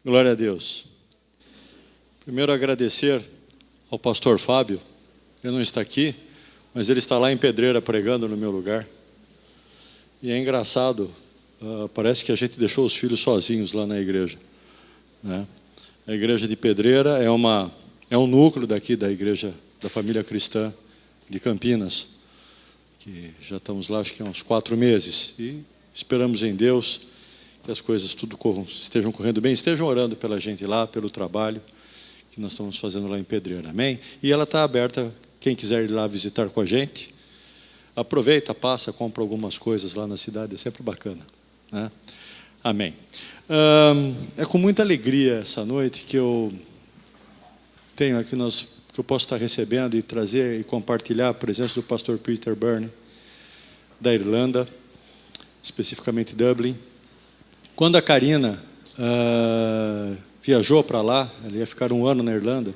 Glória a Deus. Primeiro agradecer ao pastor Fábio. Ele não está aqui, mas ele está lá em Pedreira pregando no meu lugar. E é engraçado, parece que a gente deixou os filhos sozinhos lá na igreja, né? A igreja de Pedreira é um núcleo daqui da igreja da família cristã de Campinas, que já estamos lá acho que há uns 4 meses, e esperamos em Deus que as coisas tudo estejam correndo bem, estejam orando pela gente lá, pelo trabalho que nós estamos fazendo lá em Pedreira, amém? E ela está aberta, quem quiser ir lá visitar com a gente, aproveita, passa, compra algumas coisas lá na cidade, é sempre bacana, né? Amém. É com muita alegria essa noite que eu tenho aqui, que eu posso estar recebendo e trazer e compartilhar a presença do pastor Peter Byrne, da Irlanda, especificamente Dublin. Quando a Karina viajou para lá, ela ia ficar 1 ano na Irlanda,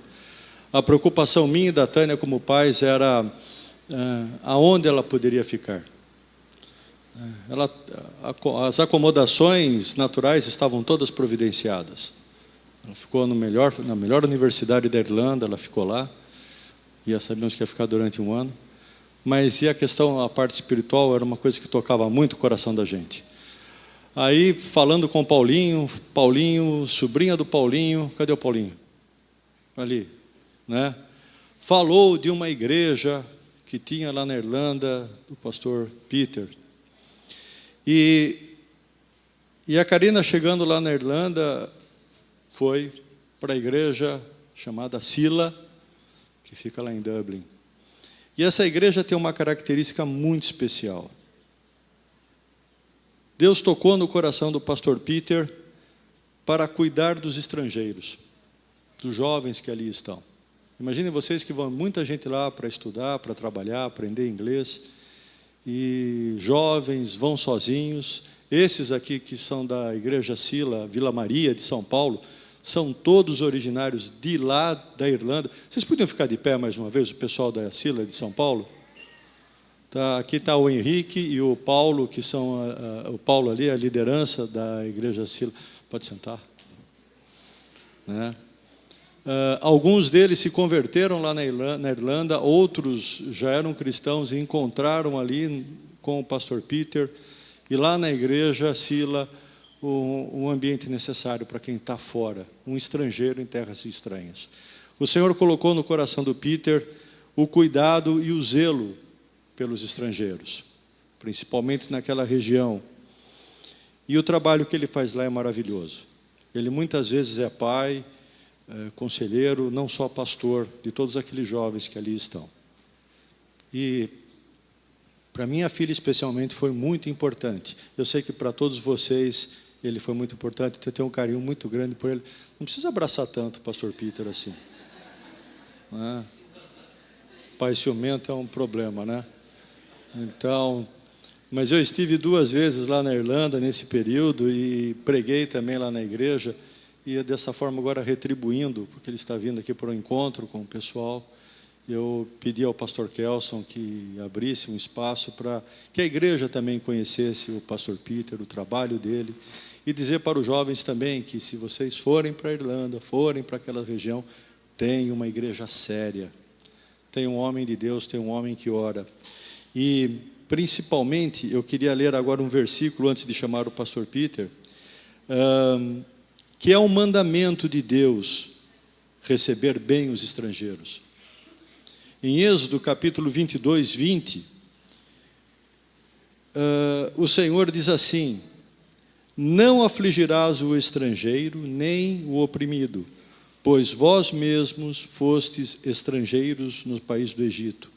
a preocupação minha e da Tânia como pais era aonde ela poderia ficar. As acomodações naturais estavam todas providenciadas. Ela ficou na melhor universidade da Irlanda, ela ficou lá, e sabíamos que ia ficar durante 1 ano. Mas e a parte espiritual era uma coisa que tocava muito o coração da gente. Aí, falando com o Paulinho, sobrinha do Paulinho, cadê o Paulinho? Ali, né? Falou de uma igreja que tinha lá na Irlanda, do pastor Peter. E a Karina, chegando lá na Irlanda, foi para a igreja chamada Sila, que fica lá em Dublin. E essa igreja tem uma característica muito especial. Deus tocou no coração do pastor Peter para cuidar dos estrangeiros, dos jovens que ali estão. Imaginem vocês que vão muita gente lá para estudar, para trabalhar, aprender inglês, e jovens vão sozinhos. Esses aqui que são da igreja Sila, Vila Maria de São Paulo, são todos originários de lá da Irlanda. Vocês podiam ficar de pé mais uma vez, o pessoal da Sila de São Paulo? Aqui está o Henrique e o Paulo, que são o Paulo ali, a liderança da igreja Sila. Pode sentar. Né? Alguns deles se converteram lá na Irlanda, outros já eram cristãos e encontraram ali com o pastor Peter, e lá na igreja Sila, um ambiente necessário para quem está fora, um estrangeiro em terras estranhas. O Senhor colocou no coração do Peter o cuidado e o zelo pelos estrangeiros, principalmente naquela região. E o trabalho que ele faz lá é maravilhoso. Ele muitas vezes é pai, conselheiro, não só pastor, de todos aqueles jovens que ali estão. E para minha filha especialmente foi muito importante. Eu sei que para todos vocês ele foi muito importante, eu tenho um carinho muito grande por ele. Não precisa abraçar tanto o pastor Peter assim. Né? Pai ciumento é um problema, né? Então, mas eu estive 2 vezes lá na Irlanda nesse período e preguei também lá na igreja, e dessa forma agora retribuindo, porque ele está vindo aqui para um encontro com o pessoal, eu pedi ao pastor Kelson que abrisse um espaço para que a igreja também conhecesse o pastor Peter, o trabalho dele, e dizer para os jovens também que se vocês forem para a Irlanda, forem para aquela região, tem uma igreja séria, tem um homem de Deus, tem um homem que ora. E, principalmente, eu queria ler agora um versículo antes de chamar o pastor Peter, que é um mandamento de Deus, receber bem os estrangeiros. Em Êxodo, capítulo 22, 20, o Senhor diz assim: não afligirás o estrangeiro, nem o oprimido, pois vós mesmos fostes estrangeiros no país do Egito.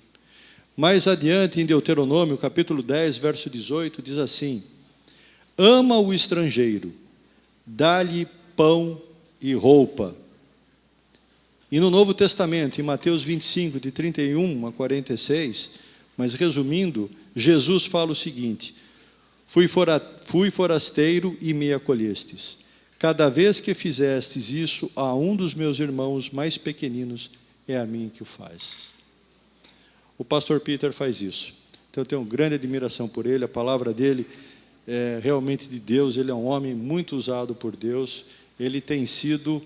Mais adiante, em Deuteronômio, capítulo 10, verso 18, diz assim: ama o estrangeiro, dá-lhe pão e roupa. E no Novo Testamento, em Mateus 25, de 31 a 46, mas resumindo, Jesus fala o seguinte: fui forasteiro e me acolhestes. Cada vez que fizestes isso a um dos meus irmãos mais pequeninos, é a mim que o faz. O pastor Peter faz isso. Então eu tenho grande admiração por ele, a palavra dele é realmente de Deus, ele é um homem muito usado por Deus, ele tem sido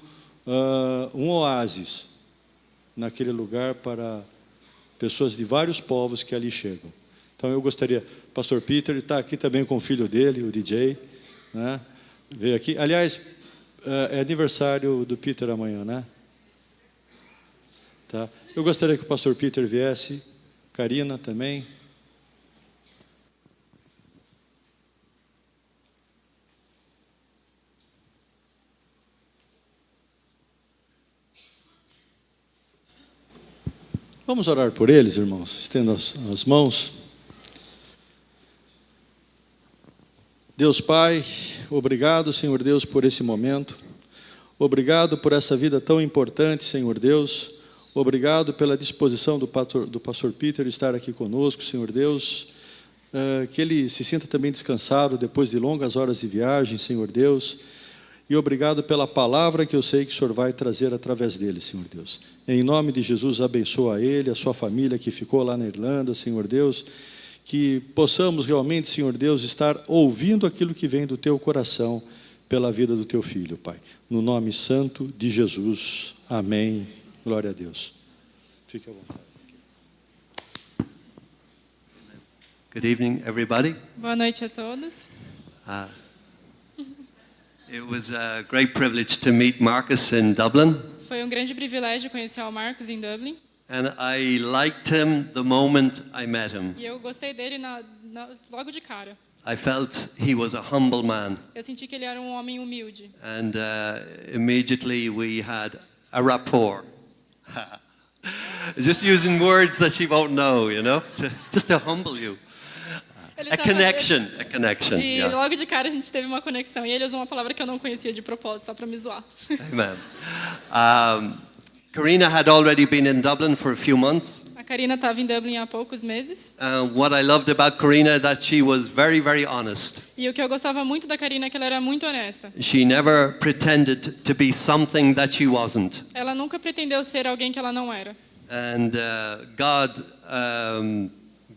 um oásis naquele lugar para pessoas de vários povos que ali chegam. Então eu gostaria, pastor Peter está aqui também com o filho dele, o DJ, né? Veio aqui. Aliás, é aniversário do Peter amanhã, né? Tá. Eu gostaria que o pastor Peter viesse, Karina também. Vamos orar por eles, irmãos. Estenda as mãos. Deus Pai, obrigado, Senhor Deus, por esse momento. Obrigado por essa vida tão importante, Senhor Deus. Obrigado pela disposição do pastor Peter estar aqui conosco, Senhor Deus. Que ele se sinta também descansado depois de longas horas de viagem, Senhor Deus. E obrigado pela palavra que eu sei que o Senhor vai trazer através dele, Senhor Deus. Em nome de Jesus, abençoa ele, a sua família que ficou lá na Irlanda, Senhor Deus. Que possamos realmente, Senhor Deus, estar ouvindo aquilo que vem do teu coração pela vida do teu filho, Pai. No nome santo de Jesus. Amém. Glória a Deus. Fique à vontade. Good evening, everybody. Boa noite a todos. It was a great privilege to meet Marcus in Dublin, Foi um grande privilégio conhecer o Marcos em Dublin. and I liked him the moment I met him. E eu gostei dele logo de cara. I felt he was a humble man, Eu senti que ele era um homem humilde. and immediately we had a rapport. Just using words that you won't know, you know, just to humble you. Ele A tá connection, a connection. E Yeah. logo de cara a gente teve uma conexão. E ele usou uma palavra que eu não conhecia de propósito, só para me zoar. Amen. Karina had already been in Dublin for a few months. A Karina estava em Dublin há poucos meses. What I loved about Karina that she was very, very honest. E o que eu gostava muito da Karina é que ela era muito honesta. She never pretended to be something that she wasn't. Ela nunca pretendeu ser alguém que ela não era. And God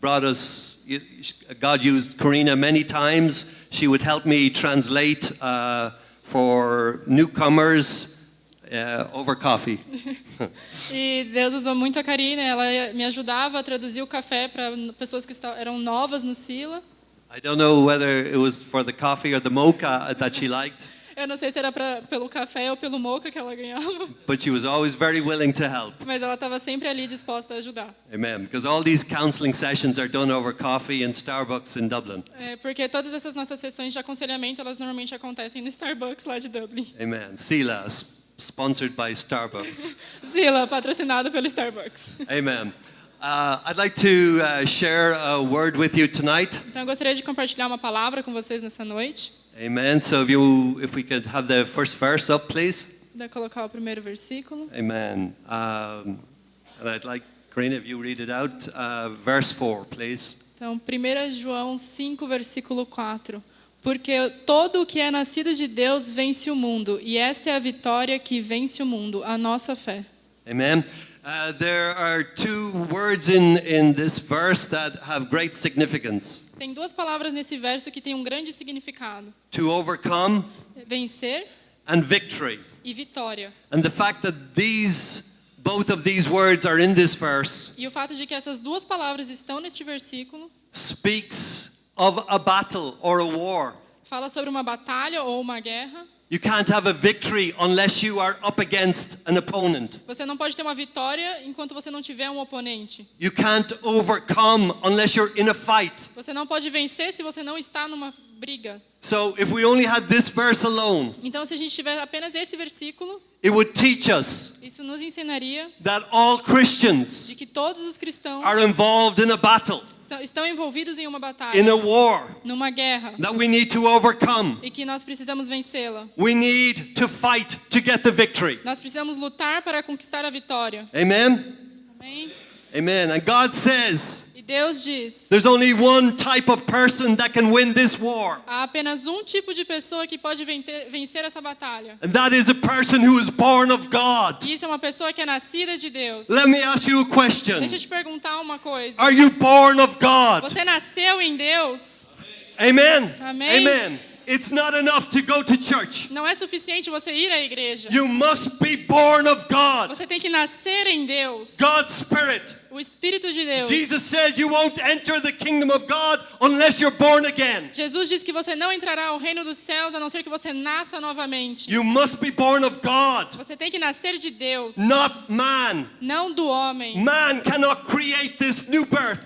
God used Karina many times. She would help me translate for newcomers over coffee. E Deus usou muito a Karina, ela me ajudava a traduzir o café para pessoas que eram novas no Sila. I don't know whether it was for the coffee or the mocha that she liked, Eu não sei se era pelo café ou pelo mocha que ela ganhava, but she was always very willing to help. mas ela estava sempre ali disposta a ajudar. Amen. Because all these counseling sessions are done over coffee in Starbucks in Dublin. Porque todas essas nossas sessões de aconselhamento, elas normalmente acontecem no Starbucks lá de Dublin. Amen. Sila, sponsored by Starbucks. Sila, patrocinado pelo Starbucks. Amen. I'd like to share a word with you tonight. Então eu gostaria de compartilhar uma palavra com vocês nessa noite. Amen. So if we could have the first verse up, please. Vou colocar o primeiro versículo. Amen. And I'd like, Karina, if you read it out, verse 4, please. Então, 1 João 5, versículo 4. Porque todo o que é nascido de Deus vence o mundo, e esta é a vitória que vence o mundo, a nossa fé. Amen. There are two words in this verse that have great significance. Tem duas palavras nesse verso que têm um grande significado: To overcome vencer and victory. e vitória. And the fact that both of these words are in this verse E o fato de que essas duas palavras estão neste versículo speaks of a battle or a war. fala sobre uma batalha ou uma guerra. You can't have a victory unless you are up against an opponent. Você não pode ter uma vitória enquanto você não tiver um oponente. You can't overcome unless you're in a fight. Você não pode vencer se você não está numa briga. So if we only had this verse alone, Então, se a gente tiver apenas esse versículo, it would teach us isso nos ensinaria that all Christians de que todos os cristãos are involved in a battle, estão envolvidos em uma batalha, in a war numa guerra, that we need to overcome. e que nós precisamos vencê-la. We need to fight to get the victory. Nós precisamos lutar para conquistar a vitória. Amen? Amém? Amen. And God says E Deus diz: there's only one type of person that can win this war. há apenas um tipo de pessoa que pode vencer essa batalha. And that is a person who is born of God. E isso é uma pessoa que é nascida de Deus. Let me ask you a question. Deixa eu te perguntar uma coisa. Are you born of God? Você nasceu em Deus? Amen. Amém. Amen. It's not enough to go to church. Não é suficiente você ir à igreja. You must be born of God. Você tem que nascer em Deus. God's Spirit. O Espírito de Deus. Jesus said you won't enter the kingdom of God unless you're born again. Jesus diz que você não entrará ao reino dos céus a não ser que você nasça novamente. You must be born of God, Você tem que nascer de Deus, not man. não do homem. Man cannot create this new birth.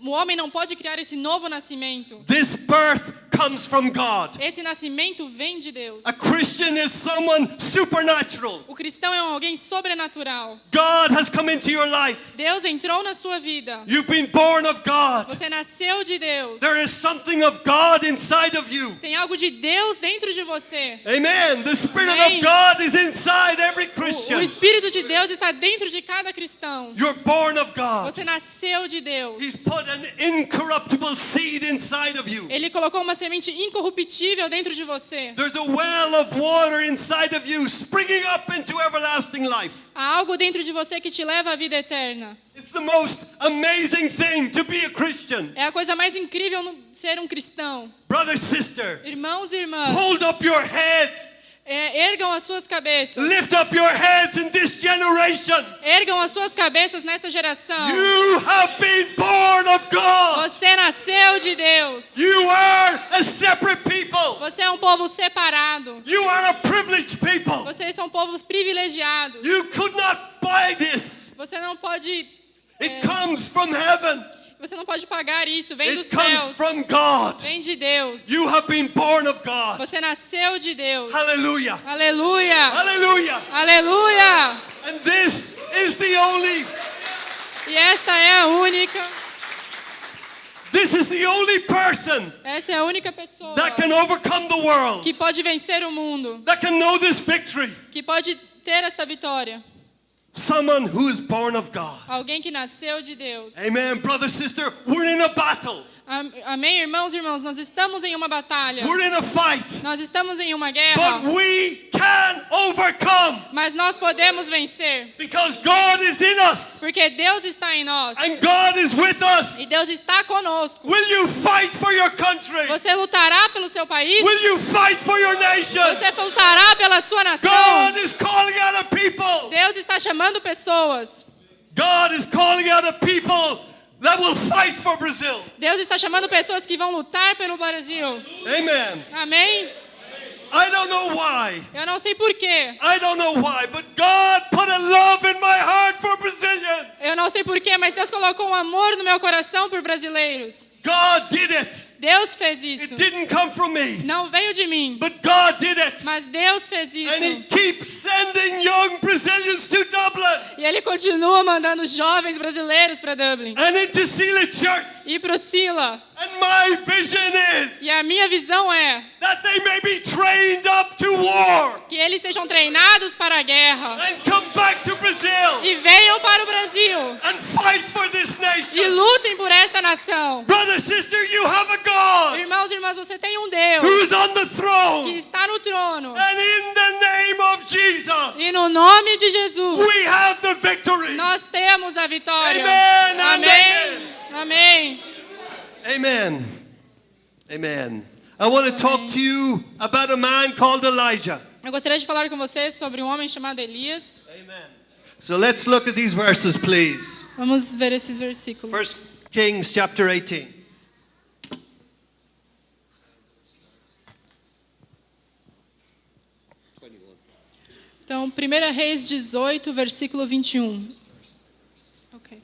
O homem não pode criar esse novo nascimento. This birth comes from God. Esse nascimento vem de Deus. A Christian is someone supernatural. O cristão é alguém sobrenatural. God has come into your life. Deus entrou na sua vida. You've been born of God. Você nasceu de Deus. There is something of God inside of you. Tem algo de Deus dentro de você. Amen. The Spirit Amém. of God is inside every O Christian. Espírito de Deus está dentro de cada cristão. You're born of God. Você nasceu de Deus. He's put an incorruptible seed inside of you. Ele colocou uma semente incorruptível dentro de você. There's a well of water inside of you springing up into everlasting life. Há algo dentro de você que te leva à vida eterna. It's the most amazing thing to be a Christian. É a coisa mais incrível ser um cristão. Brother, sister, Irmãos e irmãs, hold up your head. Ergam as suas cabeças. Lift up your heads in this generation. Ergam as suas cabeças nesta geração. You have been born of God. Você nasceu de Deus. You are a separate people. Você é um povo separado. You are a privileged people. Vocês são povos privilegiados. You could not buy this. Você não pode It comes from heaven. Você não pode pagar isso, vem dos It comes céus. from God. Vem de Deus. You have been born of God. Você nasceu de Deus. Hallelujah. Aleluia. Hallelujah. Aleluia. And this is the only E esta é a única. This is the only person Essa é a única pessoa that can overcome the world. que pode vencer o mundo, That can know this victory. que pode ter essa vitória. Someone who is born of God. Alguém que nasceu de Deus. Amen. Brother, sister, we're in a battle. Amém, irmãos e irmãs, nós estamos em uma batalha. We're in a fight. Nós estamos em uma guerra, But we can overcome mas nós podemos vencer, because God is in us porque Deus está em nós and God is with us. e Deus está conosco. Will you fight for your country? Você lutará pelo seu país? Will you fight for your nation? Você lutará pela sua nação? God is calling out a people. Deus está chamando pessoas. God is calling out a people that will fight for Brazil. Deus está chamando pessoas que vão lutar pelo Brasil. Amen. Amém? I don't know why. Eu não sei porquê. I don't know why, but God put a love in my heart for Brazilians. Eu não sei porquê, mas Deus colocou um amor no meu coração por brasileiros. God did it. Deus fez isso. It didn't come from me, Não veio de mim, but God did it. mas Deus fez isso. And He keeps sending young Brazilians to Dublin E Ele continua mandando jovens brasileiros para Dublin and into Sila Church. e para o Sila. And my vision is E a minha visão é that they may be trained up to war que eles sejam treinados para a guerra and come back to Brazil e venham para o Brasil and fight for this e nation. lutem por esta nação. Brother, sister, you have a God Irmãos e irmãs, você tem um Deus who's on the que throne. está no trono. And in the name of Jesus, E no nome de Jesus, we have the victory. nós temos a vitória. Amen and Amém. Amém. Amen. Amen. I want to talk to you about a man called Elijah. Eu gostaria de falar com vocês sobre um homem chamado Elias. Amen. So let's look at these verses, please. Vamos ver esses versículos. 1 Kings chapter 18. Então, 1 Reis 18, versículo 21. Ok.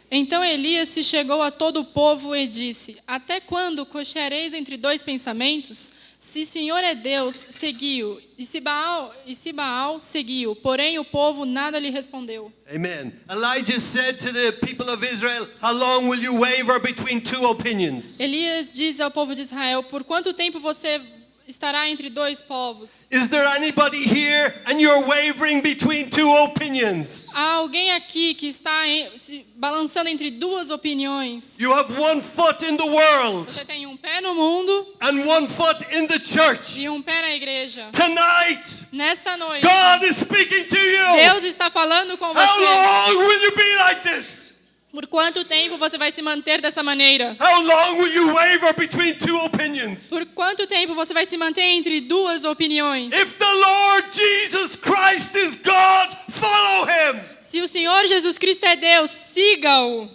Então Elias se chegou a todo o povo e disse: Até quando cocheareis entre dois pensamentos? Se o Senhor é Deus, segui-o. E se Baal, segui-o. Porém o povo nada lhe respondeu. Amen. Elijah said to the people of Israel, how long will you waver between two opinions? Elias diz ao povo de Israel: Por quanto tempo você estará entre dois povos? Is there anybody here and you're wavering between two opinions? Há alguém aqui que está se balançando entre duas opiniões? You have one foot in the world Você tem um pé no mundo and one foot in the church. e um pé na igreja. Tonight, Nesta noite, God is speaking to you. Deus está falando com How você. long will you be like this? Por quanto tempo você vai se manter dessa maneira? How long will you waver between two opinions? Por quanto tempo você vai se manter entre duas opiniões? If the Lord Jesus Christ is God, follow him. Se o Senhor Jesus Cristo é Deus, siga-o.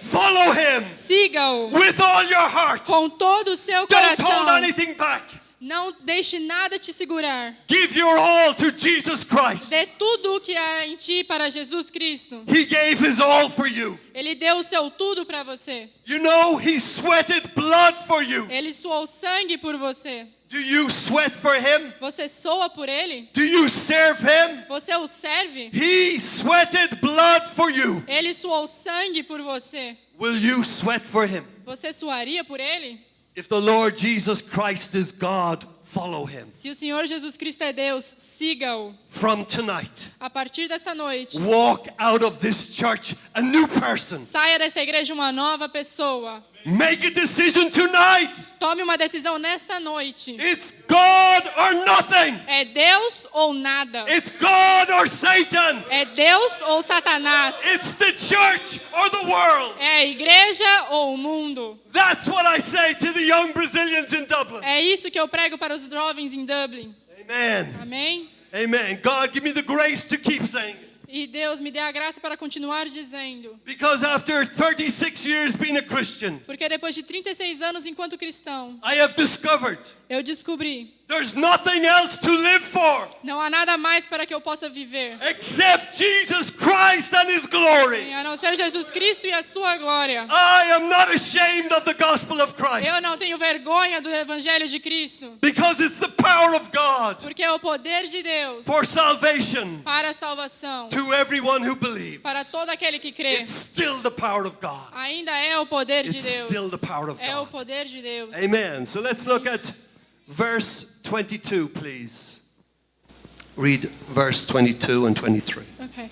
Follow him Siga-o with all your heart. com todo o seu Don't hold coração. anything back. Não deixe nada te segurar. Give your all to Jesus Christ. Dê tudo o que há em ti para Jesus Cristo. He gave his all for you. Ele deu o seu tudo para você. You know, he sweated blood for you. Ele suou sangue por você. Do you sweat for him? Você soa por ele? Do you serve him? Você o serve? He sweated blood for you. Ele suou sangue por você. Will you sweat for him? Você suaria por ele? If the Lord Jesus Christ is God, follow him. Se o Senhor Jesus Cristo é Deus, siga-o. From tonight, A partir dessa noite, walk out of this church a new person. saia dessa igreja uma nova pessoa. Make a decision tonight. Tome uma decisão nesta noite. It's God or nothing. É Deus ou nada? It's God or Satan. É Deus ou Satanás? It's the church or the world. É a igreja ou o mundo? That's what I say to the young Brazilians in Dublin. É isso que eu prego para os jovens em Dublin. Amen. Amém? Amen. God, give me the grace to keep saying it. E Deus me dê a graça para continuar dizendo. Because after 36 years being a Christian, Porque depois de 36 anos enquanto cristão, I have discovered eu descobri, there's nothing else to live for não há nada mais para que eu possa viver, except Jesus Christ and his glory. a não ser Jesus Cristo e a sua glória. I am not ashamed of the gospel of Christ Eu não tenho vergonha do evangelho de Cristo, because it's the power of God porque é o poder de Deus for salvation para a salvação, to everyone who believes. para todo aquele que crê. It's still the power of God. Ainda é o poder de It's still Deus. the power of É o God. poder de Deus. Amen. So let's look at verse 22, please. Read verse 22 and 23. Ok.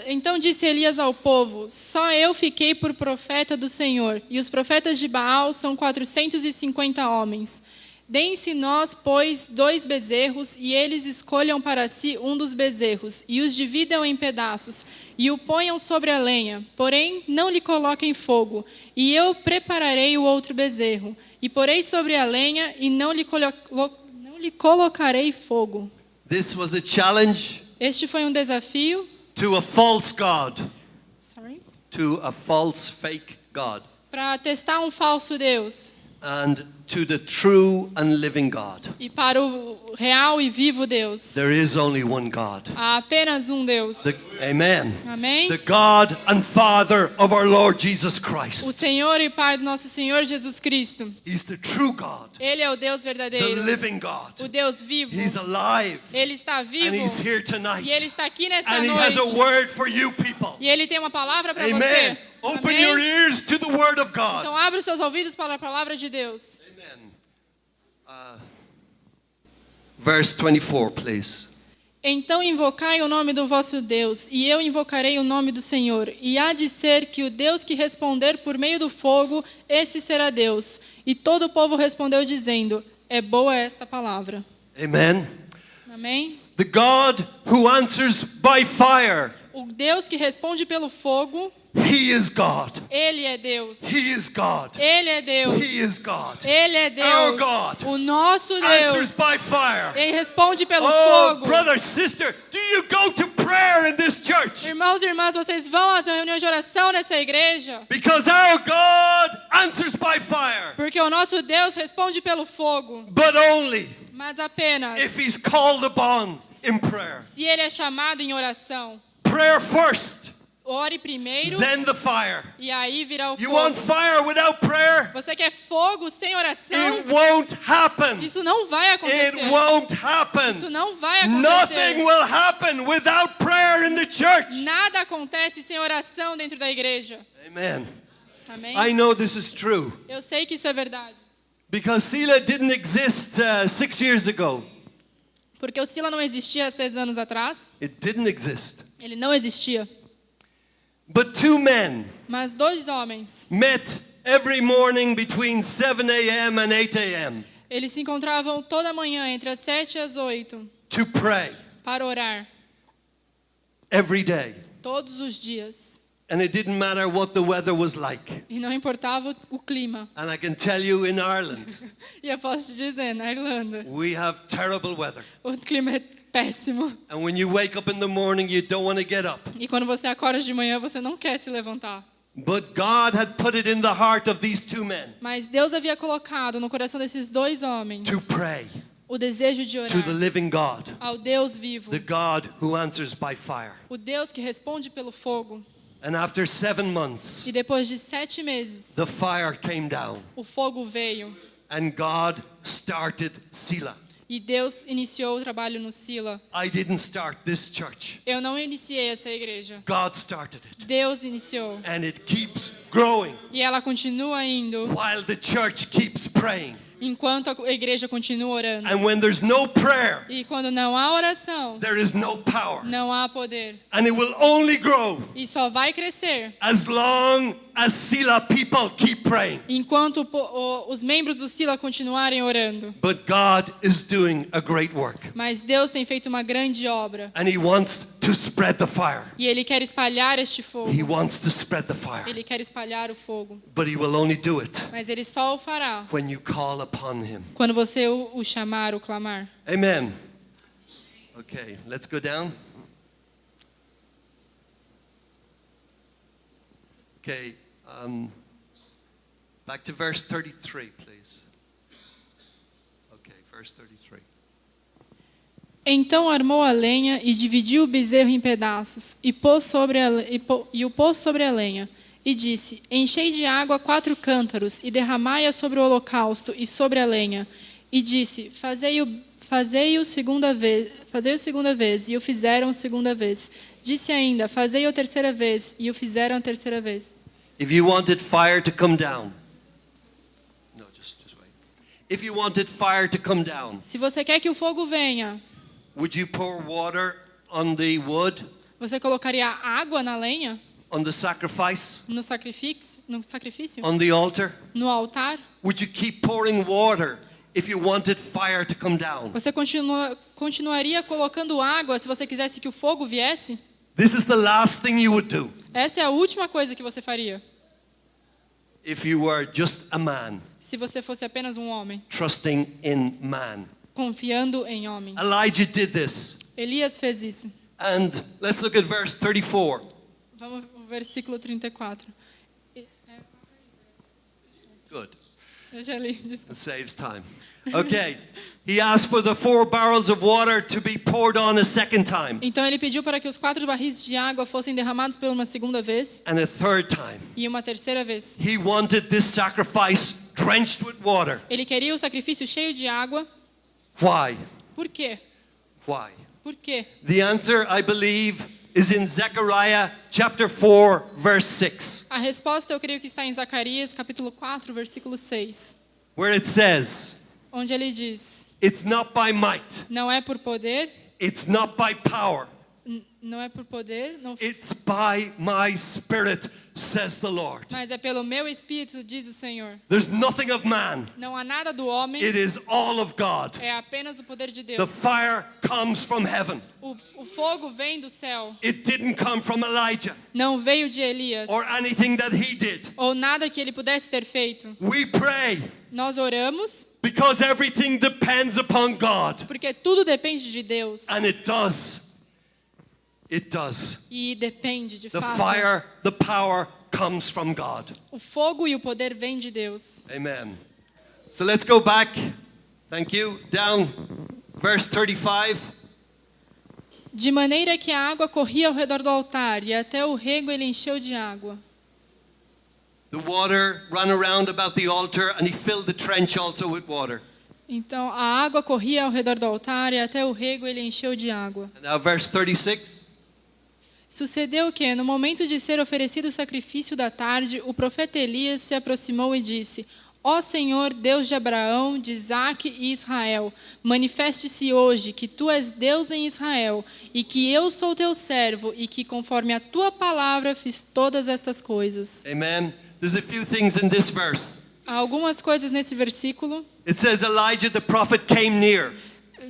Então disse Elias ao povo: só eu fiquei por profeta do Senhor, e os profetas de Baal são 450 homens. Deem-se nós, pois, 2 bezerros, e eles escolham para si um dos bezerros, e os dividam em pedaços, e o ponham sobre a lenha, porém não lhe coloquem fogo. E eu prepararei o outro bezerro, e porei sobre a lenha, e não lhe colocarei fogo. This was a challenge Este foi um desafio. to a false God, To a false fake God Para testar um falso Deus and to the true and living God. e para o real e vivo Deus. there is only one God. Há apenas um Deus. Amen. Amém? The God and Father of our Lord Jesus O Christ. Senhor e Pai do nosso Senhor Jesus Cristo. He's the true God, Ele é o Deus the verdadeiro, living God. o Deus vivo. He's alive Ele está vivo and He's here tonight. e Ele está aqui nesta And He has a noite. word for you people. E Ele tem uma palavra para Amen. você. Open Amém? your ears to the word of God. Então abra os seus ouvidos para a palavra de Deus. Verse 24, please. Então invocai o nome do vosso Deus, e eu invocarei o nome do Senhor. E há de ser que o Deus que responder por meio do fogo, esse será Deus. E todo o povo respondeu dizendo: é boa esta palavra. Amen. Amém? The God who answers by fire, O Deus que responde pelo fogo, He is God. Ele é Deus. He is God. Ele é Deus. He is God. Ele é Our Deus. God O nosso Answers Deus. by fire. Ele responde pelo Oh, fogo. brother, sister, do you go to prayer in this church? Irmãos e irmãs, vocês vão às reuniões de oração nessa igreja? Because our God answers by fire, Porque o nosso Deus responde pelo fogo. but only Mas apenas if He's called upon in prayer. se Ele é chamado em oração. Prayer first, Ore primeiro then the fire. e aí virá o You want fogo. fire without prayer? Você quer fogo sem oração? It won't happen. Isso não vai It acontecer. won't Isso happen. não vai Nothing acontecer. will happen without prayer in the church. Nada acontece sem oração dentro da igreja. Amen. Amém? I know this is true Eu sei que isso é verdade. because Sila didn't exist 6 years ago. Porque o Sila não existia há 6 anos atrás. It didn't exist. Ele não existia. But 2 men Mas 2 homens, met every morning between 7 a.m. and 8 a.m. eles se encontravam toda manhã entre as 7 e as 8 to pray para orar. every day. Todos os dias. And it didn't matter what the weather was like. E não importava o clima. And I can tell you in Ireland, E eu posso te dizer, na Irlanda, we have terrible weather. o clima é péssimo. And when you wake up in the morning, you don't want to get up. E quando você acorda de manhã, você não quer se levantar. But God had put it in the heart of these two men Mas Deus havia colocado no coração desses dois homens to pray o desejo de to the orar living God, ao Deus vivo, the God who answers by fire. o Deus que responde pelo fogo. And after 7 months, E depois de 7 meses, the fire came down o fogo veio and God started Sila. e Deus iniciou o trabalho no Sila. I didn't start this church. Eu não iniciei essa igreja. God started it. Deus iniciou. And it keeps growing E ela continua indo while the church keeps praying. enquanto a igreja continua orando. And when there's no prayer, E quando não há oração, there is no power. não há poder. And it will only grow E só vai crescer as long as Sila people keep praying. enquanto os membros do Sila continuarem orando. But God is doing a great work. Mas Deus tem feito uma grande obra. And He wants to spread the fire. E Ele quer espalhar este fogo. He wants to spread the fire. Ele quer espalhar o fogo. But He will only do it Mas Ele só o fará when you call upon Him. quando você o chamar, o clamar. Amen. Okay, let's go down. Okay, back to verse 33, please. Okay, verse 33. Então armou a lenha e dividiu o bezerro em pedaços e o pôs sobre a lenha. E disse: Enchei de água 4 cântaros e derramai-a sobre o holocausto e sobre a lenha. E disse: Fazei-o segunda vez, e o fizeram segunda vez. Disse ainda: Fazei-o terceira vez, e o fizeram a terceira vez. If you wanted fire to come down. No, just wait. If you wanted fire to come down, Se você quer que o fogo venha, would you pour water on the wood, você colocaria água na lenha, on the sacrifice, no sacrifício, on the altar? no altar? Would you keep pouring water if you wanted fire to come down? Você continuaria colocando água se você quisesse que o fogo viesse? This is the last thing you would do Essa é a última coisa que você faria if you were just a man, se você fosse apenas um homem, trusting in man. confiando em homens. Elijah did this. Elias fez isso. And let's look at verse 34. Vamos ao versículo 34. Good. Eu já li, desculpa. It saves time. Okay. He asked for the 4 barrels of water to be poured on a second time Então ele pediu para que os 4 barris de água fossem derramados por uma segunda vez and a third time. e uma terceira vez. He wanted this sacrifice drenched with water. Ele queria o sacrifício cheio de água. Why? Por quê? Why? Por quê? The answer, I believe, is in Zechariah chapter 4, verse 6, A resposta eu creio que está em Zacarias, capítulo 4, versículo 6, where it says, onde ele diz: "It's not by might, Não é por poder, it's not by power, não é por poder, não, it's by my spirit, says the Lord." mas é pelo meu espírito, diz o Senhor. There's nothing of man, Não há nada do homem, it is all of God. é apenas o poder de The Deus. fire comes from heaven. O fogo vem do céu, It didn't come from Elijah não veio de Elias, or anything that he did. ou nada que ele pudesse ter feito. We pray Nós oramos because everything depends upon God. porque tudo depende de Deus. And it does. It does. E depende, de The fato. fire, the power comes from God. O fogo e o poder vêm de Deus. Amen. So let's go back. Thank you. Down verse 35. De maneira que a água corria ao redor do altar, e até o rego ele encheu de água. The water ran around about the altar and he filled the trench also with water. Então a água corria ao redor do altar, e até o rego ele encheu de água. And now verse 36. Sucedeu que, no momento de ser oferecido o sacrifício da tarde, o profeta Elias se aproximou e disse: Ó Senhor, Deus de Abraão, de Isaque e Israel, manifeste-se hoje que tu és Deus em Israel, e que eu sou teu servo, e que conforme a tua palavra fiz todas estas coisas. Amen. There's a few things in this verse. Há algumas coisas nesse versículo. It says Elijah the prophet came near.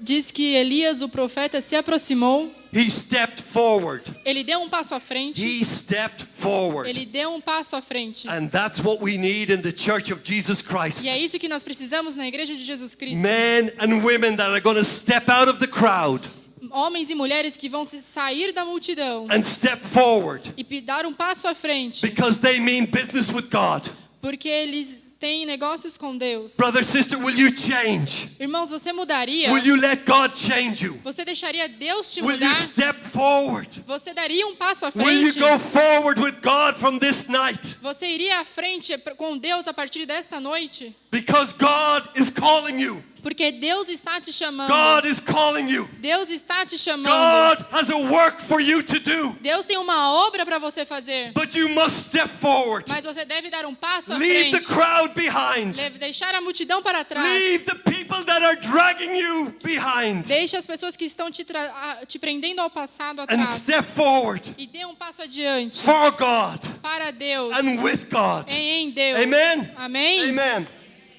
Diz que Elias, o profeta, se aproximou. He stepped forward. Ele deu um passo à frente. He stepped forward. Ele deu um passo à frente. And that's what we need in the Church of Jesus Christ. E é isso que nós precisamos na igreja de Jesus Cristo. Men and women that are going to step out of the crowd Homens e mulheres que vão sair da multidão and step forward e dar um passo à frente, because they mean business with God. porque eles têm negócios com Deus. Brother, sister, will you change? Irmãos, você mudaria? Will you let God change you? Você deixaria Deus te Will you mudar? step forward? Você daria um passo à Will you frente? go forward with God from this night? Você iria à frente com Deus a partir desta noite? Because God is calling you. Porque Deus está te chamando. God is calling you. Deus está te chamando. God has a work for you to do. Deus tem uma obra para você fazer. But you must step forward. Mas você deve dar um passo à Leave the frente. crowd behind. Deve deixar a multidão para trás. Leave the people that are dragging you behind. Deixe as pessoas que estão te prendendo ao passado And atrás. step forward E dê um passo adiante. for God Para Deus. and with God. Em Deus. Amen? Amém? Amen.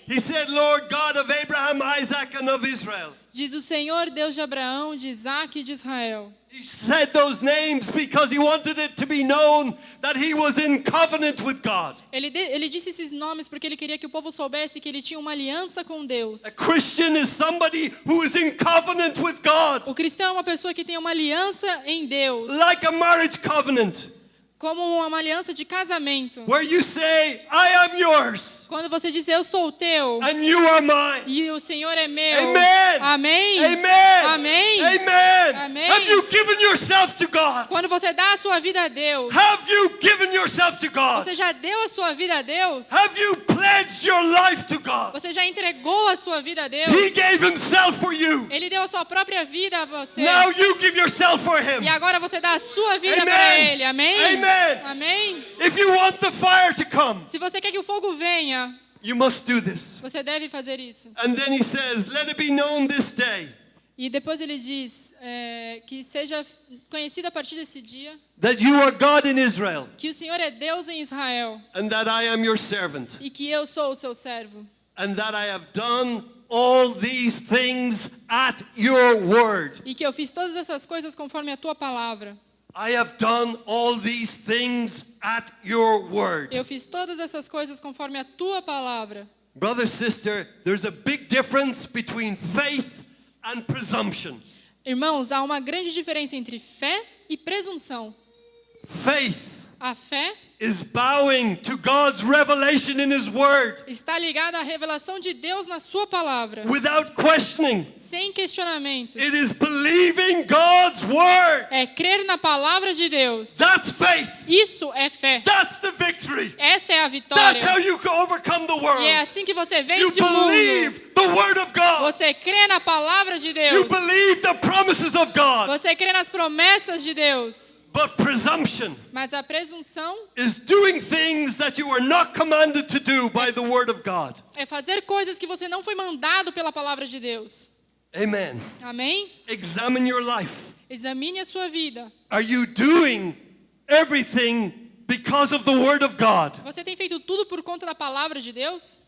He said, Lord God of Abraham, Isaac, and of Israel. Diz o Senhor, Deus de Abraão, de Isaac e de Israel. He said those names because he wanted it to be known that he was in covenant with God. Ele disse esses nomes porque ele queria que o povo soubesse que ele tinha uma aliança com Deus. A Christian is somebody who is in covenant with God, O cristão é uma pessoa que tem uma aliança em Deus. like a marriage covenant, Como uma aliança de casamento. where you say, I am yours Quando você diz, eu sou o teu. and you are mine. E o Senhor é meu. Amen. Amém. Amen. Amém. Amen. Amém. Have you given yourself to God? Quando você dá a sua vida a Deus. Have you given yourself to God? Você já deu a sua vida a Deus? Have you pledged your life to God? Você já entregou a sua vida a Deus? He gave himself for you. Ele deu a sua própria vida a você. Now you give yourself for him. E agora você dá a sua vida Amen. para Ele. Amém? Amen. Amém? If you want the fire to come, Se você quer que o fogo venha, you must do this. você deve fazer isso. And then he says, let it be known this day E depois ele diz que seja conhecido a partir desse dia that you are God in Israel que o Senhor é Deus em Israel and that I am your servant e que eu sou o seu servo. and that I have done all these things at your word. E que eu fiz todas essas coisas conforme a tua palavra. I have done all these things at your word. Eu fiz todas essas coisas conforme a tua palavra. Brother, sister, there's a big difference between faith and presumption. Irmãos, há uma grande diferença entre fé e presunção. Faith A fé is bowing to God's revelation in his word está ligada à revelação de Deus na sua palavra, without questioning. sem questionamentos. It is believing God's word. É crer na palavra de Deus. That's faith. Isso é fé. That's the victory. Essa é a vitória. That's how you can overcome the E é world. assim que você You vence o mundo. believe the word of God. Você crê na palavra de You Deus. believe the promises of God. Você crê nas promessas de Deus. But presumption Mas a presunção is doing things that you are not commanded to do by the word of God. é fazer coisas que você não foi mandado pela palavra de Deus. Amen. Amém? Examine your life. Examine a sua vida. Are you doing everything because of the word of God? Você tem feito tudo por conta da palavra de Deus?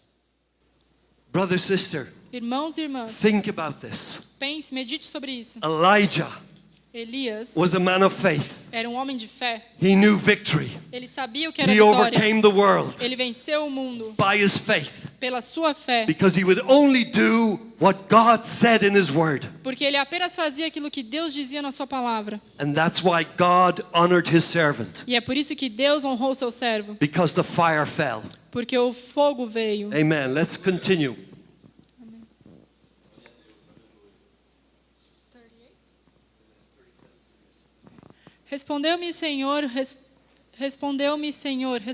Brother, sister, Irmãos e irmãs, think about this. pense, medite sobre isso. Elijah Elias was a man of faith. era um homem de fé. He knew victory. Ele sabia o que era He vitória. overcame the world Ele venceu o mundo by his faith pela sua fé. because he would only do what God said in his word. Porque ele apenas fazia aquilo que Deus dizia na sua palavra. And that's why God honored his servant, E é por isso que Deus honrou seu servo. because the fire fell. Porque o fogo veio. Amen. Let's continue. Respondeu-me, Senhor,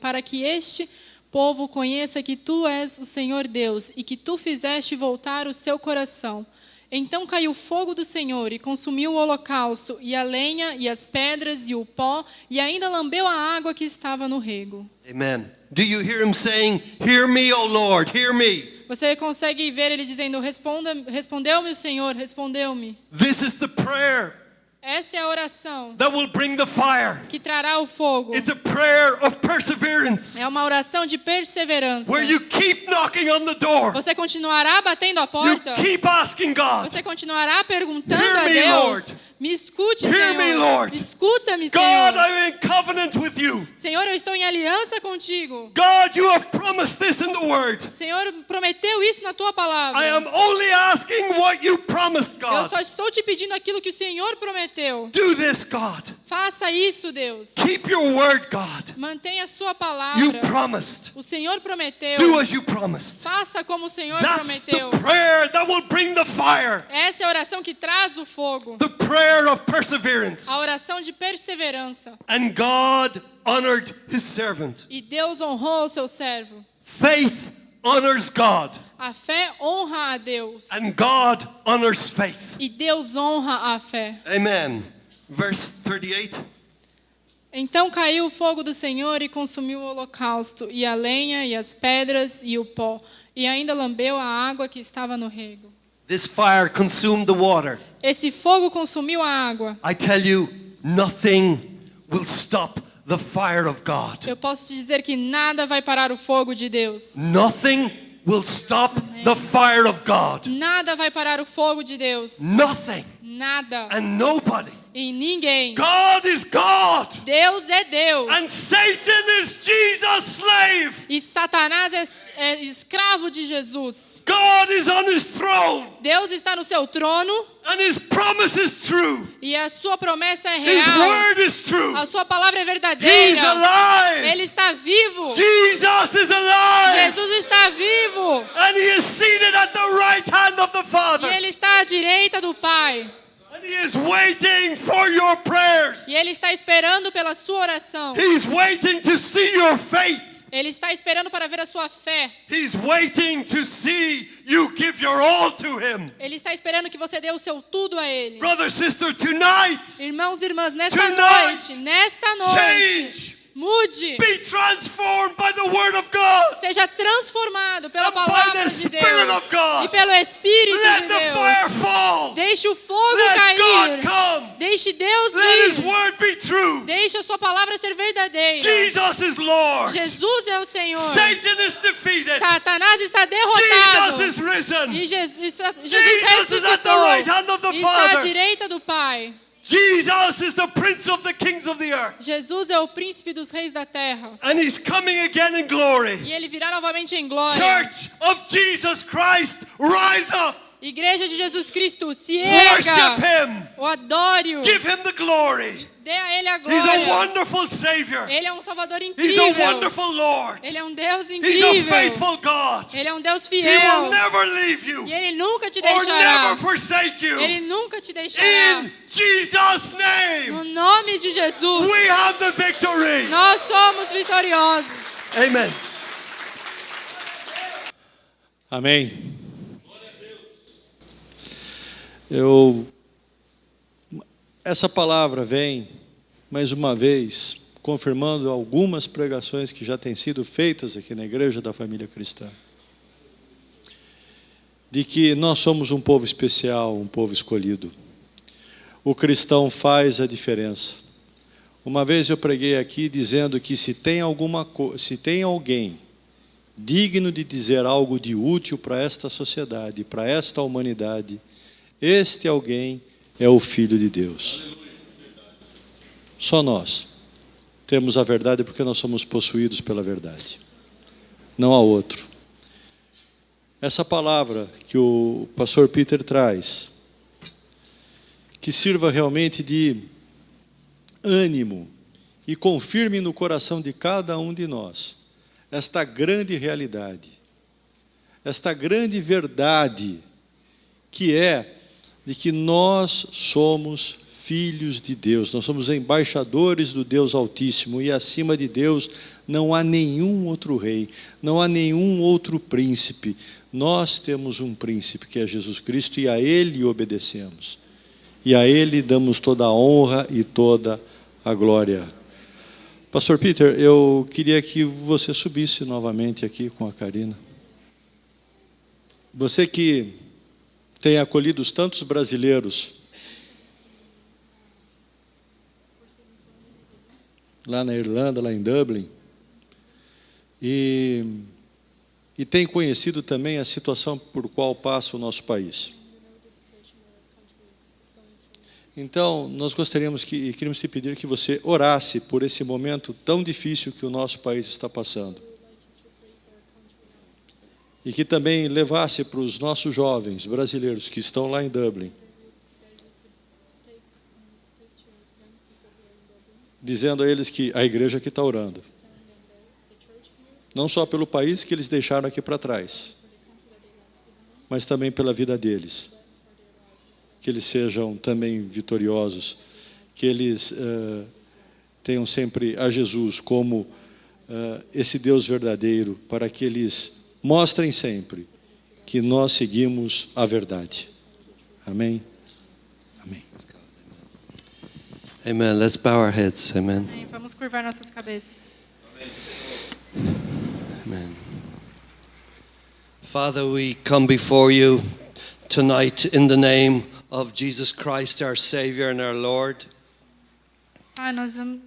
para que este povo conheça que tu és o Senhor Deus e que tu fizeste voltar o seu coração. Então caiu o fogo do Senhor e consumiu o holocausto e a lenha e as pedras e o pó e ainda lambeu a água que estava no rego. Amen. Do you hear him saying, "Hear me, O Lord, hear me"? Você consegue ver ele dizendo, respondeu-me o Senhor, respondeu-me. This is the prayer Esta é a oração that will bring the fire. que trará o fogo. It's a prayer of perseverance, É uma oração de perseverança. where you keep knocking on the door. Você continuará batendo a You porta. keep asking God. Você continuará perguntando Hear a me, Deus. Lord. Me escute, Hear me, Senhor. Lord. Escuta-me, God, Senhor. I'm in covenant with you. Senhor, eu estou em aliança contigo. God, you have promised this in the word. Senhor, prometeu isso na tua palavra. I am only asking what you promised, Eu God. só estou te pedindo aquilo que o Senhor prometeu. Do this, God. Faça isso, Deus. Keep your word, God. Mantenha a sua You palavra. promised. O Senhor prometeu. Do as you promised. Faça como o Senhor That's prometeu. the prayer that will bring the fire. Essa é a oração que traz o fogo. The prayer of perseverance. A oração de perseverança. And God honored his servant. E Deus honrou o seu servo. Faith honors God. A fé honra a Deus. And God honors faith. E Deus honra a fé. Amen. Verse 38. Então caiu o fogo do Senhor e consumiu o holocausto, e a lenha, e as pedras, e o pó, e ainda lambeu a água que estava no rego. This fire consumed the water. Esse fogo consumiu a água. I tell you, nothing will stop the fire of God. Eu posso te dizer que nada vai parar o fogo de Deus. Nothing will stop the fire of God. Nada vai parar o fogo de Deus. Nothing Nada. and nobody. E ninguém. God is God. Deus é Deus. And Satan is Jesus' slave. E Satanás é escravo de Jesus. God is on his throne. Deus está no seu trono And his promise is true. e a sua promessa é His real. word is true. A sua palavra é He's verdadeira. alive. Ele está vivo. Jesus is alive. Jesus está vivo. And he is seated at the right hand of the E Father. Ele está à direita do Pai. And he is waiting for your prayers. E Ele está esperando pela sua oração. He's waiting to see your faith. Ele está esperando para ver a sua fé. He's waiting to see you give your all to him. Ele está esperando que você dê o seu tudo a Ele. Brother, sister, tonight, Irmãos e irmãs, nesta Tonight, noite, change. mude. Be transformed by the word of God. Seja transformado pela And by palavra the de Spirit Deus of God. e pelo Espírito Let de the fire Deus. fall. Deixe o fogo Let cair. God come. Deixe Deus Let his vir. word be true. Deixe a sua palavra ser verdadeira. Jesus is Lord. Jesus é o Senhor. Satan is defeated. Satanás está derrotado. Jesus is risen. E Jesus Jesus is at the ressuscitou. right hand of the E está à Father. direita do Pai. Jesus is the prince of the kings of the earth. Jesus é o príncipe dos reis da terra. And he's coming again in glory. E ele virá novamente em glória. Church of Jesus Christ, rise up. Igreja de Jesus Cristo, se Worship erga. him. O adore-o. Give him the glory. Dê a ele a He's a glória. wonderful Savior. Ele é um Salvador He's a incrível. wonderful Lord. Ele é um Deus He's a incrível. faithful God. Ele é um Deus He will fiel. never leave you E Ele nunca te or deixará. never forsake you. Ele nunca te deixará. In Jesus' name, No nome de Jesus, we have the victory. nós somos vitoriosos. Amen. Amém. Essa palavra vem, mais uma vez, confirmando algumas pregações que já têm sido feitas aqui na Igreja da Família Cristã. De que nós somos um povo especial, um povo escolhido. O cristão faz a diferença. Uma vez eu preguei aqui dizendo que se tem alguém digno de dizer algo de útil para esta sociedade, para esta humanidade, este alguém é o Filho de Deus. Só nós temos a verdade porque nós somos possuídos pela verdade. Não há outro. Essa palavra que o pastor Peter traz, que sirva realmente de ânimo e confirme no coração de cada um de nós esta grande realidade, esta grande verdade que é de que nós somos filhos de Deus, nós somos embaixadores do Deus Altíssimo e acima de Deus não há nenhum outro rei, não há nenhum outro príncipe. Nós temos um príncipe que é Jesus Cristo e a Ele obedecemos. E a Ele damos toda a honra e toda a glória. Pastor Peter, eu queria que você subisse novamente aqui com a Karina. Você que tem acolhido tantos brasileiros lá na Irlanda, lá em Dublin, e tem conhecido também a situação por qual passa o nosso país. Então, nós queríamos te pedir que você orasse por esse momento tão difícil que o nosso país está passando. E que também levasse para os nossos jovens brasileiros que estão lá em Dublin, dizendo a eles que a igreja aqui está orando. Não só pelo país que eles deixaram aqui para trás, mas também pela vida deles. Que eles sejam também vitoriosos, que eles tenham sempre a Jesus como esse Deus verdadeiro, para que eles mostrem sempre que nós seguimos a verdade. Amém? Amém. Amen. Let's bow our heads. Amen. Amém. Vamos curvar nossas cabeças. Amen. Father, we come before you tonight in the name of Jesus Christ, our Savior and our Lord. Pai, nós vamos...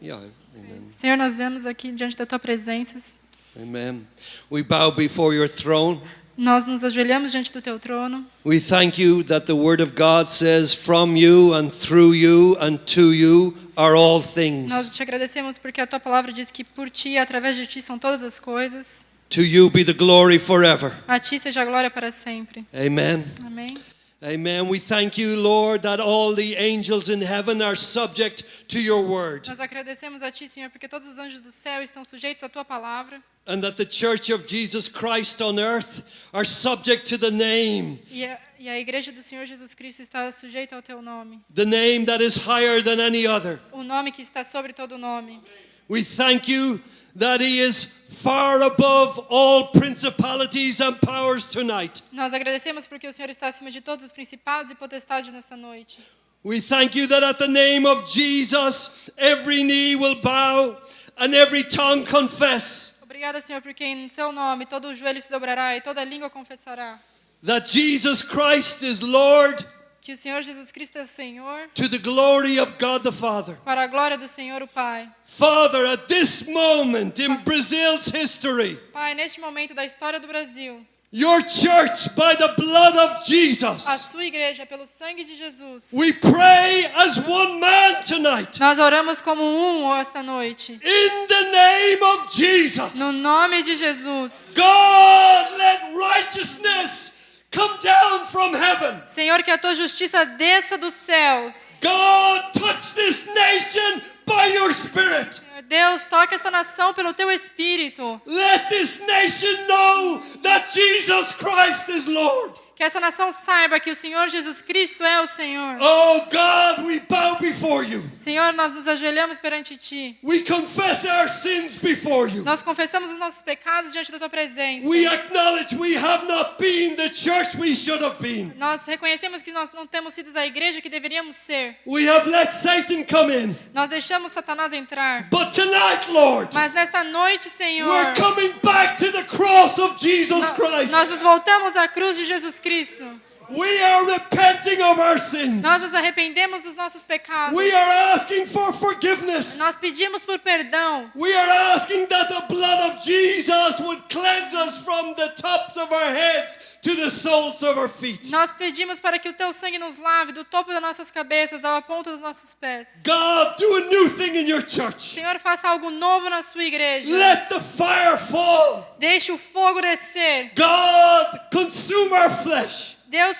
Yeah, amen. Senhor, nós vemos aqui diante da tua presença. Amen. We bow before your throne. Nós nos ajoelhamos diante do teu trono. We thank you that the word of God says, from you and through you and to you are all things. Nós te agradecemos porque a tua palavra diz que por ti e através de ti são todas as coisas. To you be the glory forever. A ti seja a glória para sempre. Amen. Amém. Amen. We thank you, Lord, that all the angels in heaven are subject to your word. Nós agradecemos a ti, Senhor, porque todos os anjos do céu estão sujeitos à tua palavra. And that the church of Jesus Christ on earth are subject to the name. E a igreja do Senhor Jesus Cristo está sujeita ao teu nome. The name that is higher than any other. O nome que está sobre todo nome. We thank you that he is far above all principalities and powers tonight. Nós agradecemos porque o Senhor está acima de todos os principados e potestades nesta noite. We thank you that at the name of Jesus every knee will bow and every tongue confess. Obrigada, Senhor, porque em seu nome todo o joelho se dobrará e toda língua confessará That Jesus Christ is Lord, que o Senhor Jesus Cristo é Senhor, to the glory of God the Father. para a glória do Senhor o Pai. Father, at this moment in Brazil's history, Pai, neste momento da história do Brasil, your church, by the blood of a Jesus, sua igreja, pelo sangue de Jesus, we pray as one man tonight. nós oramos como esta noite. In the name of Jesus, No nome de Jesus. God, let righteousness come down from heaven. Senhor, que a tua justiça desça dos céus. God, touch this nation by your Spirit. Senhor Deus, toca esta nação pelo teu Espírito. Let this nation know that Jesus Christ is Lord. Que essa nação saiba que o Senhor Jesus Cristo é o Senhor. Oh God, we bow before you. Senhor, nós nos ajoelhamos perante ti. We confess our sins before you. Nós confessamos os nossos pecados diante da tua presença. We acknowledge we have not been the church we should have been. Nós reconhecemos que nós não temos sido a igreja que deveríamos ser. We have let Satan come in. Nós deixamos Satanás entrar. But tonight, Lord, Mas nesta noite, Senhor, we're coming back to the cross of Jesus Christ. nós nos voltamos à cruz de Jesus Cristo. We are repenting of our sins. Nós nos arrependemos dos nossos pecados. We are asking for forgiveness. Nós pedimos por perdão. We are asking that the blood of Jesus would cleanse us from the tops of our heads to the soles of our feet. Nós pedimos para que o teu sangue nos lave do topo das nossas cabeças à ponta dos nossos pés. God, do a new thing in your church. Senhor, faça algo novo na sua igreja. Let the fire fall. Deixe o fogo descer. God, consume our flesh. Deus,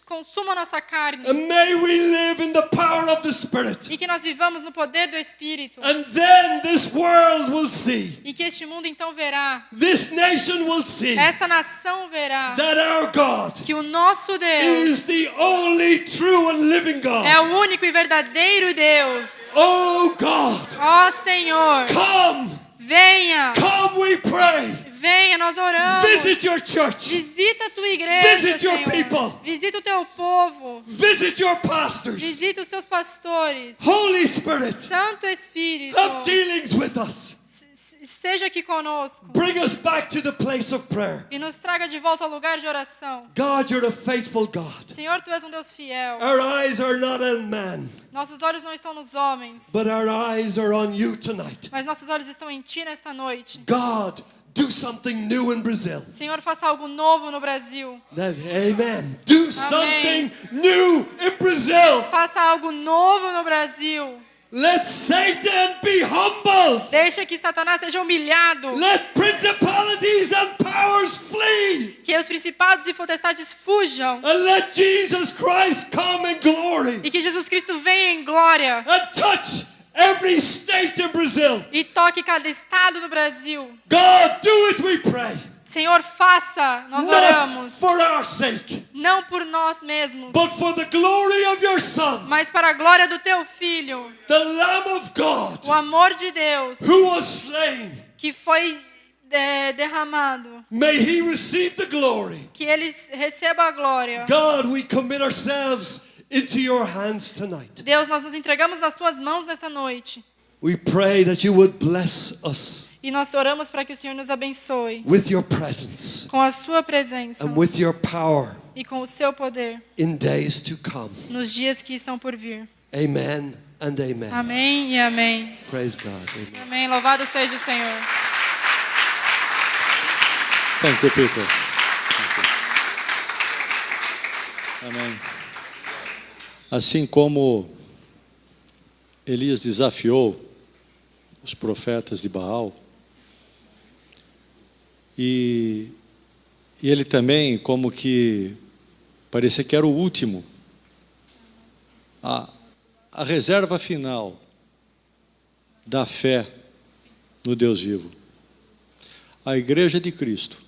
consuma a nossa carne. And may we live in the power of the Spirit. E que nós vivamos no poder do Espírito. And then this world will see. E que este mundo então verá. This nation will see Esta nação verá. that our God Que o nosso Deus is the only true and living God. é o único e verdadeiro Deus. Oh God, Ó Senhor, come, venha. come we pray. Venha, nós oramos. Visit your church. Visita a tua igreja, Visit your Senhor. people. Visita o teu povo. Visit your pastors. Visita os teus pastores. Holy Spirit, Santo Espírito, have dealings with us. esteja aqui conosco. Bring us back to the place of prayer. E nos traga de volta ao lugar de oração. God, you're a faithful God. Senhor, tu és um Deus fiel. Our eyes are not on man, Nossos olhos não estão nos homens, but our eyes are on you tonight. mas nossos olhos estão em ti nesta noite. God, do something new in Brazil. Senhor, faça algo novo no Brasil. Amen. Do something new in Brazil. Faça algo novo no Brasil. Let Satan be humbled. Deixa que Satanás seja humilhado. Let principalities and powers flee. Que os principados e potestades fujam. And let Jesus Christ come in glory. E que Jesus Cristo venha em glória. And touch every state in Brazil. E toque cada estado no Brasil. God, do it, we pray. Senhor, faça, nós Not oramos. for our sake, Não por nós mesmos, but for the glory of your Son, mas para a glória do teu Filho, the Lamb of God, o amor de Deus, who was slain. que foi derramado. May he receive the glory. Que ele receba a glória. God, we commit ourselves into your hands tonight. Deus, nós nos entregamos nas tuas mãos nesta noite. We pray that you would bless us E nós oramos para que o Senhor nos abençoe with your presence com a sua presença and with your power e com o seu poder in days to come. nos dias que estão por vir. Amen and amen. Amém e amém. Praise God. Amen. Amém. Louvado seja o Senhor. Thank you, Peter. Amém. Assim como Elias desafiou os profetas de Baal, e ele também, como que parecia que era o último, a reserva final da fé no Deus vivo. A Igreja de Cristo,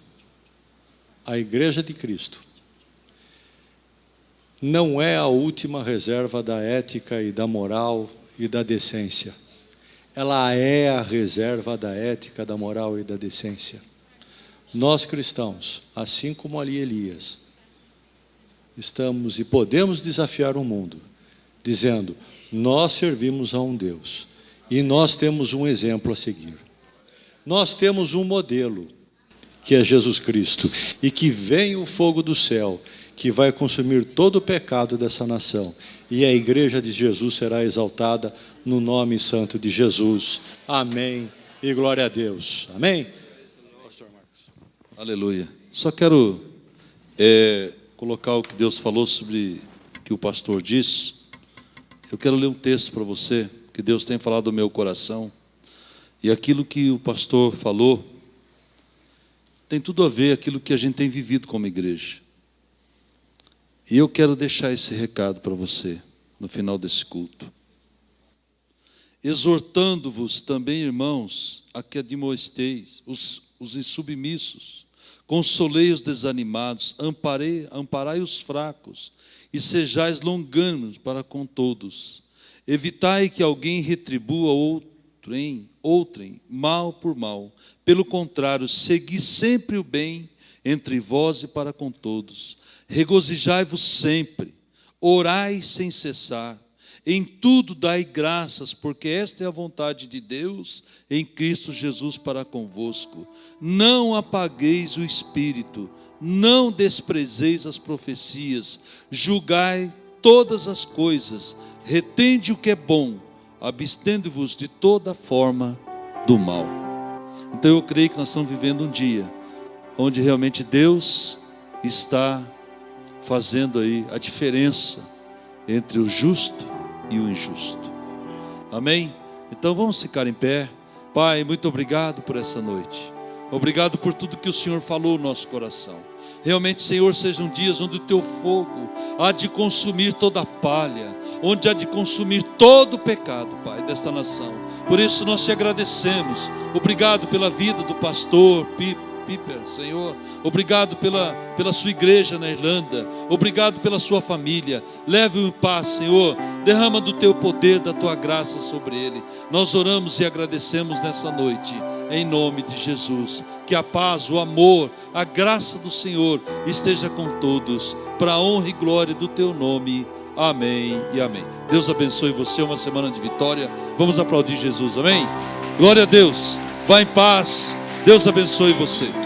não é a última reserva da ética e da moral e da decência. Ela é a reserva da ética, da moral e da decência. Nós cristãos, assim como ali Elias, estamos e podemos desafiar o mundo, dizendo: nós servimos a um Deus e nós temos um exemplo a seguir. Nós temos um modelo, que é Jesus Cristo, e que vem o fogo do céu, que vai consumir todo o pecado dessa nação. E a igreja de Jesus será exaltada no nome santo de Jesus. Amém. E glória a Deus. Amém. Pastor Marcos. Aleluia. Só quero colocar o que Deus falou sobre o que o pastor disse. Eu quero ler um texto para você, que Deus tem falado no meu coração. E aquilo que o pastor falou tem tudo a ver com aquilo que a gente tem vivido como igreja. E eu quero deixar esse recado para você no final desse culto. Exortando-vos também, irmãos, a que admoesteis os insubmissos, consolei os desanimados, amparai os fracos, e sejais longânimos para com todos. Evitai que alguém retribua outrem mal por mal. Pelo contrário, segui sempre o bem entre vós e para com todos. Regozijai-vos sempre, orai sem cessar, em tudo dai graças, porque esta é a vontade de Deus em Cristo Jesus para convosco. Não apagueis o espírito, não desprezeis as profecias, julgai todas as coisas, retende o que é bom, abstendo-vos de toda forma do mal. Então eu creio que nós estamos vivendo um dia onde realmente Deus está fazendo aí a diferença entre o justo e o injusto. Amém? Então vamos ficar em pé. Pai, muito obrigado por essa noite. Obrigado por tudo que o Senhor falou no nosso coração. Realmente, Senhor, sejam dias onde o teu fogo há de consumir toda a palha, onde há de consumir todo o pecado, Pai, desta nação. Por isso nós te agradecemos. Obrigado pela vida do pastor Piper, Senhor. Obrigado pela sua igreja na Irlanda. Obrigado pela sua família. Leve-o em paz, Senhor. Derrama do teu poder, da tua graça sobre ele. Nós oramos e agradecemos nessa noite, em nome de Jesus. Que a paz, o amor, a graça do Senhor esteja com todos, para a honra e glória do teu nome. Amém e amém. Deus abençoe você, uma semana de vitória. Vamos aplaudir Jesus, amém? Glória a Deus. Vá em paz. Deus abençoe você.